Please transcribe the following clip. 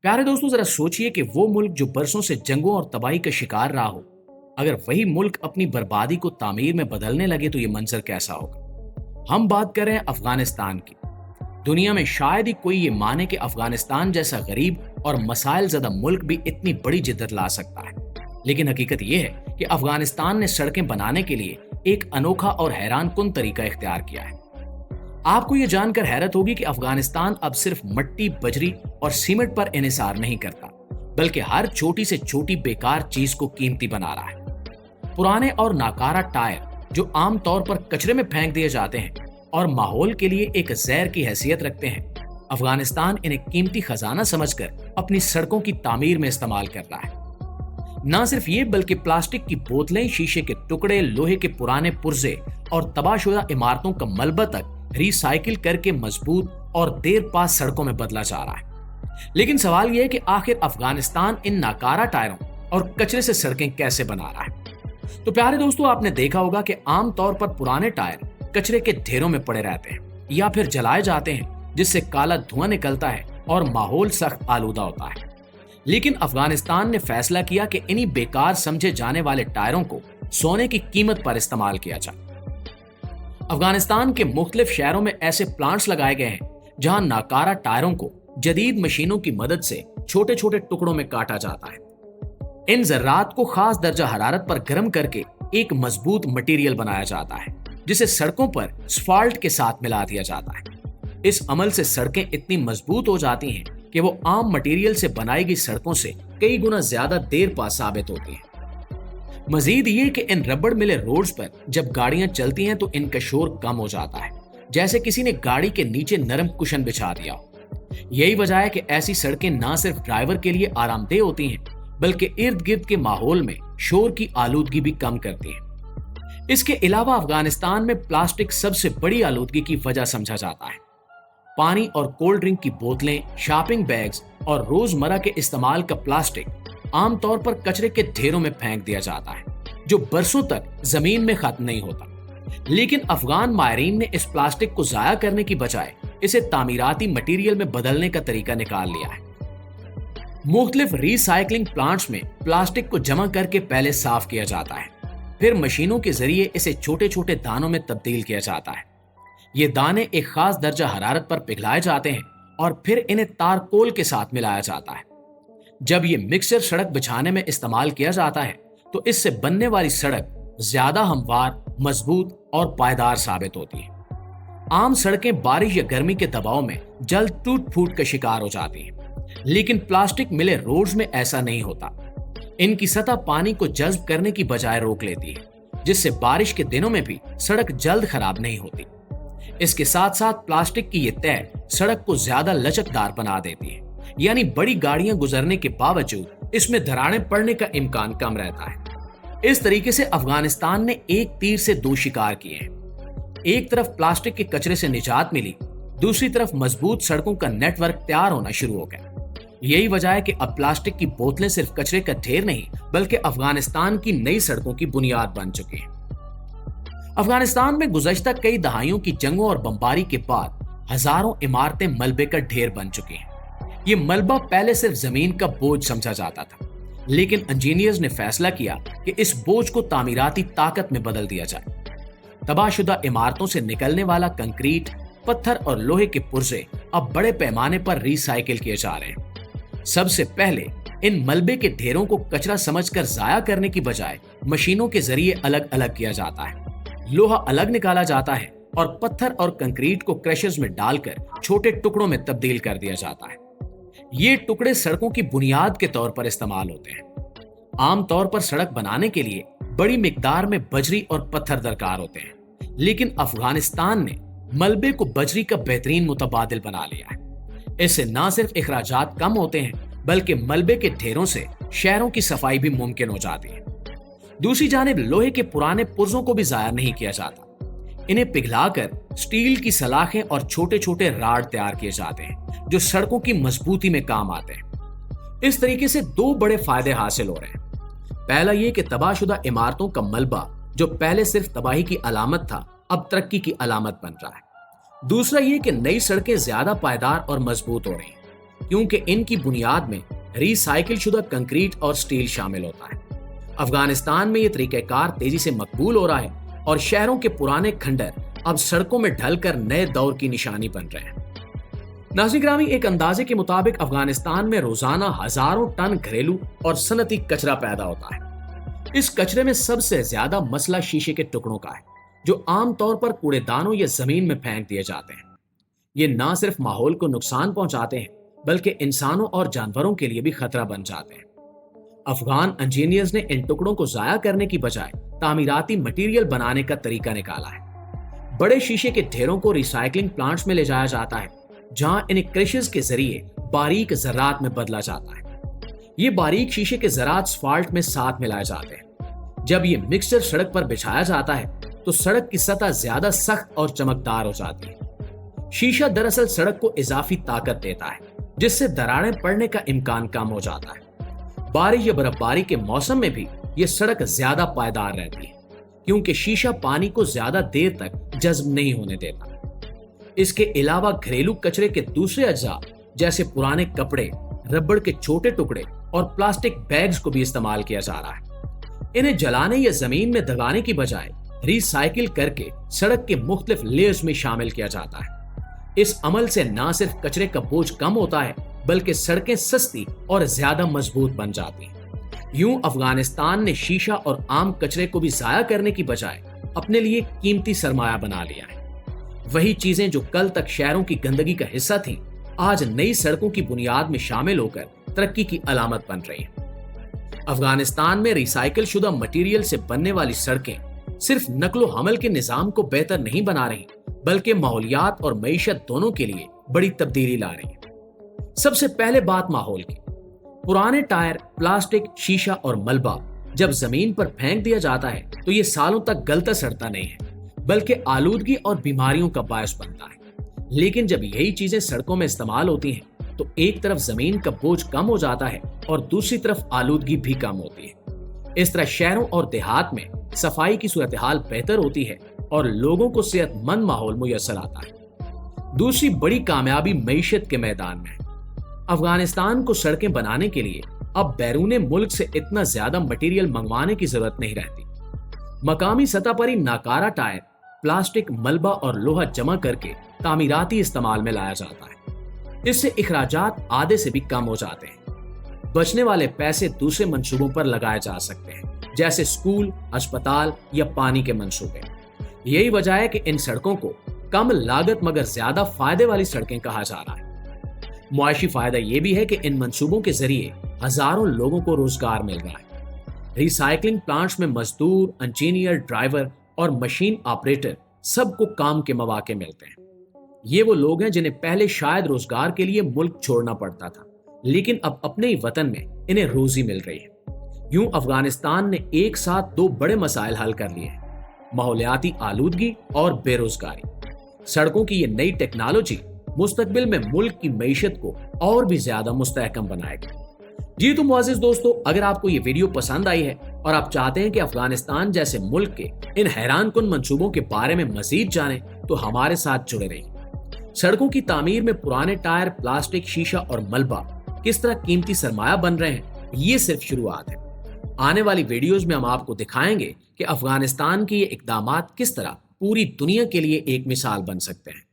प्यारे दोस्तों, जरा सोचिए कि वो मुल्क जो बरसों से जंगों और तबाही का शिकार रहा हो, अगर वही मुल्क अपनी बर्बादी को तामीर में बदलने लगे तो ये मंजर कैसा होगा। हम बात कर रहे हैं अफगानिस्तान की। दुनिया में शायद ही कोई ये माने कि अफगानिस्तान जैसा गरीब और मसाइल ज़दा मुल्क भी इतनी बड़ी जिद्दत ला सकता है। लेकिन हकीकत यह है कि अफगानिस्तान ने सड़कें बनाने के लिए एक अनोखा और हैरान कुन तरीका इख्तियार किया है। आपको ये जानकर हैरत होगी कि अफगानिस्तान अब सिर्फ मिट्टी, बजरी और सीमेंट पर इन्हिसार नहीं करता, बल्कि हर छोटी से छोटी बेकार चीज को कीमती बना रहा है। पुराने और नाकारा टायर जो आमतौर पर कचरे में फेंक दिए जाते हैं और माहौल के लिए एक जहर की हैसियत रखते हैं, अफगानिस्तान इन्हें कीमती खजाना समझकर अपनी सड़कों की तामीर में इस्तेमाल कर रहा है। न सिर्फ ये, बल्कि प्लास्टिक की बोतलें, शीशे के टुकड़े, लोहे के पुराने पुर्जे और तबाहशुदा इमारतों का मलबा तक रिसाइकिल करके मजबूत और देर पास सड़कों में बदला जा रहा है। लेकिन सवाल यह है कि आखिर अफगानिस्तान इन नाकारा टायरों और कचरे से सड़कें कैसे बना रहा है। तो प्यारे दोस्तों, आपने देखा होगा कि आमतौर पर पुराने टायर कचरे के ढेरों में पड़े रहते हैं या फिर जलाए जाते हैं, जिससे काला धुआं निकलता है और माहौल सख्त आलूदा होता है। लेकिन अफगानिस्तान ने फैसला किया कि इन्हीं बेकार समझे जाने वाले टायरों को सोने की कीमत पर इस्तेमाल किया जाए। अफगानिस्तान के मुख्तलिफ शहरों में ऐसे प्लांट्स लगाए गए हैं जहां नाकारा टायरों को जदीद मशीनों की मदद से छोटे छोटे टुकड़ों में काटा जाता है। इन जर्रात को खास दर्जा हरारत पर गर्म करके एक मजबूत मटेरियल बनाया जाता है, जिसे सड़कों पर स्फाल्ट के साथ मिला दिया जाता है। इस अमल से सड़कें इतनी मजबूत हो जाती हैं कि वो आम मटेरियल से बनाई गई सड़कों से कई गुना ज्यादा देर पास साबित होती हैं। मजीद ये कि इन रबड़ मिले रोड्स पर जब गाड़ियां चलती हैं तो इनका शोर कम हो जाता है, जैसे किसी ने गाड़ी के नीचे नरम कुशन बिछा दिया हो। यही वजह है कि ऐसी सड़कें न सिर्फ ड्राइवर के लिए आरामदेह होती हैं, बल्कि इर्द गिर्द के माहौल में शोर की आलूदगी भी कम करती हैं। इसके अलावा अफगानिस्तान में प्लास्टिक सबसे बड़ी आलूदगी की वजह समझा जाता है। पानी और कोल्ड ड्रिंक की बोतलें, शॉपिंग बैग्स और रोजमर्रा के इस्तेमाल का प्लास्टिक आमतौर पर कचरे के ढेरों में फेंक दिया जाता है, जो बरसों तक जमीन में खत्म नहीं होता। लेकिन अफगान माहिरीन ने इस प्लास्टिक को जाया करने की बजाय इसे तामीराती मटेरियल में बदलने का तरीका निकाल लिया है। मुख्तलिफ रिसाइकलिंग प्लांट्स में प्लास्टिक को जमा करके पहले साफ किया जाता है, फिर मशीनों के जरिए इसे छोटे छोटे दानों में तब्दील किया जाता है। ये दाने एक खास दर्जा हरारत पर पिघलाए जाते हैं और फिर इन्हें तारकोल के साथ मिलाया जाता है। जब ये मिक्सचर सड़क बिछाने में इस्तेमाल किया जाता है तो इससे बनने वाली सड़क ज्यादा हमवार, मजबूत और पायदार साबित होती है। आम सड़कें बारिश या गर्मी के दबाव में जल्द टूट फूट का शिकार हो जाती हैं, लेकिन प्लास्टिक मिले रोड्स में ऐसा नहीं होता। इनकी सतह पानी को जज्ब करने की बजाय रोक लेती है, जिससे बारिश के दिनों में भी सड़क जल्द खराब नहीं होती। इसके साथ साथ प्लास्टिक की ये तय सड़क को ज्यादा लचकदार बना देती है, यानी बड़ी गाड़ियां गुजरने के बावजूद इसमें दरारें पड़ने का इम्कान कम रहता है। इस तरीके से अफगानिस्तान ने एक तीर से दो शिकार किए हैं। एक तरफ प्लास्टिक के कचरे से निजात मिली, दूसरी तरफ मजबूत सड़कों का नेटवर्क तैयार होना शुरू हो गया। यही वजह है कि अब प्लास्टिक की बोतलें सिर्फ कचरे का ढेर नहीं, बल्कि अफगानिस्तान की नई सड़कों की बुनियाद बन चुकी हैं। अफगानिस्तान में गुज़श्ता कई दहाइयों की जंगों और बमबारी के बाद हजारों इमारतें मलबे का ढेर बन चुकी हैं। ये मलबा पहले सिर्फ जमीन का बोझ समझा जाता था, लेकिन इंजीनियर्स ने फैसला किया कि इस बोझ को तामीराती ताकत में बदल दिया जाए। तबाहशुदा इमारतों से निकलने वाला कंक्रीट, पत्थर और लोहे के पुर्जे अब बड़े पैमाने पर रिसाइकिल किए जा रहे हैं। सबसे पहले इन मलबे के ढेरों को कचरा समझकर जाया करने की बजाय मशीनों के जरिए अलग अलग किया जाता है। लोहा अलग निकाला जाता है और पत्थर और कंक्रीट को क्रशर्स में डालकर छोटे टुकड़ों में तब्दील कर दिया जाता है। ये टुकड़े सड़कों की बुनियाद के तौर पर इस्तेमाल होते हैं। आमतौर पर सड़क बनाने के लिए बड़ी मिकदार में बजरी और पत्थर दरकार होते हैं, लेकिन अफगानिस्तान ने मलबे को बजरी का बेहतरीन मुतबादिल बना लिया है। इससे न सिर्फ इखराजात कम होते हैं, बल्कि मलबे के ढेरों से शहरों की सफाई भी मुमकिन हो जाती है। दूसरी जानिब लोहे के पुराने पुर्जों को भी जाया नहीं किया जाता। इन्हें पिघलाकर स्टील की सलाखें और छोटे छोटे राड तैयार किए जाते हैं, जो सड़कों की मजबूती में काम आते हैं। इस तरीके से दो बड़े फायदे हासिल हो रहे हैं। पहला ये कि तबाहशुदा इमारतों का मलबा, जो पहले सिर्फ तबाही की अलामत था, अब तरक्की की अलामत बन रहा है। दूसरा ये कि नई सड़कें ज्यादा पायदार और मजबूत हो रही हैं। کیونکہ ان کی بنیاد میں ری سائیکل شدہ کنکریٹ اور سٹیل شامل ہوتا ہے۔ افغانستان میں یہ طریقہ کار تیزی سے مقبول ہو رہا ہے اور شہروں کے پرانے کھنڈر اب سڑکوں میں ڈھل کر نئے دور کی نشانی بن رہے ہیں۔ ناظرین گرامی، ایک اندازے کے مطابق افغانستان میں روزانہ ہزاروں ٹن گھریلو اور صنعتی کچرا پیدا ہوتا ہے۔ اس کچرے میں سب سے زیادہ مسئلہ شیشے کے ٹکڑوں کا ہے، جو عام طور پر کوڑے دانوں یا زمین میں پھینک دیے جاتے ہیں۔ یہ نہ صرف ماحول کو نقصان پہنچاتے ہیں بلکہ انسانوں اور جانوروں کے لیے بھی خطرہ بن جاتے ہیں۔ افغان انجینئرز نے ان ٹکڑوں کو ضائع کرنے کی بجائے تعمیراتی مٹیریل بنانے کا طریقہ نکالا ہے۔ بڑے شیشے کے ڈھیروں کو ریسائکلنگ پلانٹس میں لے جایا جاتا ہے، جہاں انہیں کرشز کے ذریعے باریک ذرات میں بدلا جاتا ہے۔ یہ باریک شیشے کے ذرات اسفالٹ میں ساتھ ملائے جاتے ہیں۔ جب یہ مکسچر سڑک پر بچھایا جاتا ہے تو سڑک کی سطح زیادہ سخت اور چمکدار ہو جاتی ہے۔ شیشہ دراصل سڑک کو اضافی طاقت دیتا ہے، جس سے دراڑیں پڑنے کا امکان کم ہو جاتا ہے۔ بارش یا برف باری کے موسم میں بھی یہ سڑک زیادہ پائیدار رہتی ہے، کیونکہ شیشہ پانی کو زیادہ دیر تک جذب نہیں ہونے دیتا۔ اس کے علاوہ گھریلو کچرے کے دوسرے اجزاء جیسے پرانے کپڑے، ربڑ کے چھوٹے ٹکڑے اور پلاسٹک بیگز کو بھی استعمال کیا جا رہا ہے۔ انہیں جلانے یا زمین میں دبانے کی بجائے ری سائیکل کر کے سڑک کے مختلف لیئرز میں شامل کیا جاتا ہے۔ اس عمل سے نہ صرف کچرے کا بوجھ کم ہوتا ہے بلکہ سڑکیں سستی اور زیادہ مضبوط بن جاتی ہیں۔ یوں افغانستان نے شیشہ اور عام کچرے کو بھی ضائع کرنے کی بجائے اپنے لیے قیمتی سرمایہ بنا لیا ہے۔ وہی چیزیں جو کل تک شہروں کی گندگی کا حصہ تھیں، آج نئی سڑکوں کی بنیاد میں شامل ہو کر ترقی کی علامت بن رہی ہیں۔ افغانستان میں ریسائیکل شدہ مٹیریل سے بننے والی سڑکیں صرف نقل و حمل کے نظام کو بہتر نہیں بنا رہی بلکہ ماحولیات اور معیشت دونوں کے لیے بڑی تبدیلی لا رہی ہیں۔ سب سے پہلے بات ماحول کی۔ پرانے ٹائر، پلاسٹک، شیشہ اور ملبہ جب زمین پر پھینک دیا جاتا ہے تو یہ سالوں تک گلتا سڑتا نہیں ہے بلکہ آلودگی اور بیماریوں کا باعث بنتا ہے۔ لیکن جب یہی چیزیں سڑکوں میں استعمال ہوتی ہیں تو ایک طرف زمین کا بوجھ کم ہو جاتا ہے اور دوسری طرف آلودگی بھی کم ہوتی ہے۔ اس طرح شہروں اور دیہات میں صفائی کی صورتحال بہتر ہوتی ہے اور لوگوں کو صحت مند ماحول میسر آتا ہے۔ دوسری بڑی کامیابی معیشت کے میدان میں ہے۔ افغانستان کو سڑکیں بنانے کے لیے اب بیرون ملک سے اتنا زیادہ مٹیریل منگوانے کی ضرورت نہیں رہتی۔ مقامی سطح پر ہی ناکارہ ٹائر، پلاسٹک، ملبہ اور لوہا جمع کر کے تعمیراتی استعمال میں لایا جاتا ہے۔ اس سے اخراجات آدھے سے بھی کم ہو جاتے ہیں۔ بچنے والے پیسے دوسرے منصوبوں پر لگائے جا سکتے ہیں، جیسے اسکول، اسپتال یا پانی کے منصوبے۔ یہی وجہ ہے کہ ان سڑکوں کو کم لاگت مگر زیادہ فائدے والی سڑکیں کہا جا رہا ہے۔ معاشی فائدہ یہ بھی ہے کہ ان منصوبوں کے ذریعے ہزاروں لوگوں کو روزگار مل رہا ہے۔ ری سائیکلنگ پلانٹس میں مزدور، انجینئر، ڈرائیور اور مشین آپریٹر سب کو کام کے مواقع ملتے ہیں۔ یہ وہ لوگ ہیں جنہیں پہلے شاید روزگار کے لیے ملک چھوڑنا پڑتا تھا، لیکن اب اپنے ہی وطن میں انہیں روزی مل رہی ہے۔ یوں افغانستان نے ایک ساتھ دو بڑے مسائل حل کر لیے ہیں: ماحولیاتی آلودگی اور بے روزگاری۔ سڑکوں کی یہ نئی ٹیکنالوجی مستقبل میں ملک کی معیشت کو اور بھی زیادہ مستحکم بنائے گا۔ جی تو معزز دوستو، اگر آپ کو یہ ویڈیو پسند آئی ہے اور آپ چاہتے ہیں کہ افغانستان جیسے ملک کے ان حیران کن منصوبوں کے بارے میں مزید جانیں تو ہمارے ساتھ جڑے رہیں۔ سڑکوں کی تعمیر میں پرانے ٹائر، پلاسٹک، شیشہ اور ملبہ کس طرح قیمتی سرمایہ بن رہے ہیں، یہ صرف شروعات ہے۔ آنے والی ویڈیوز میں ہم آپ کو دکھائیں گے کہ افغانستان کے یہ اقدامات کس طرح پوری دنیا کے لیے ایک مثال بن سکتے ہیں۔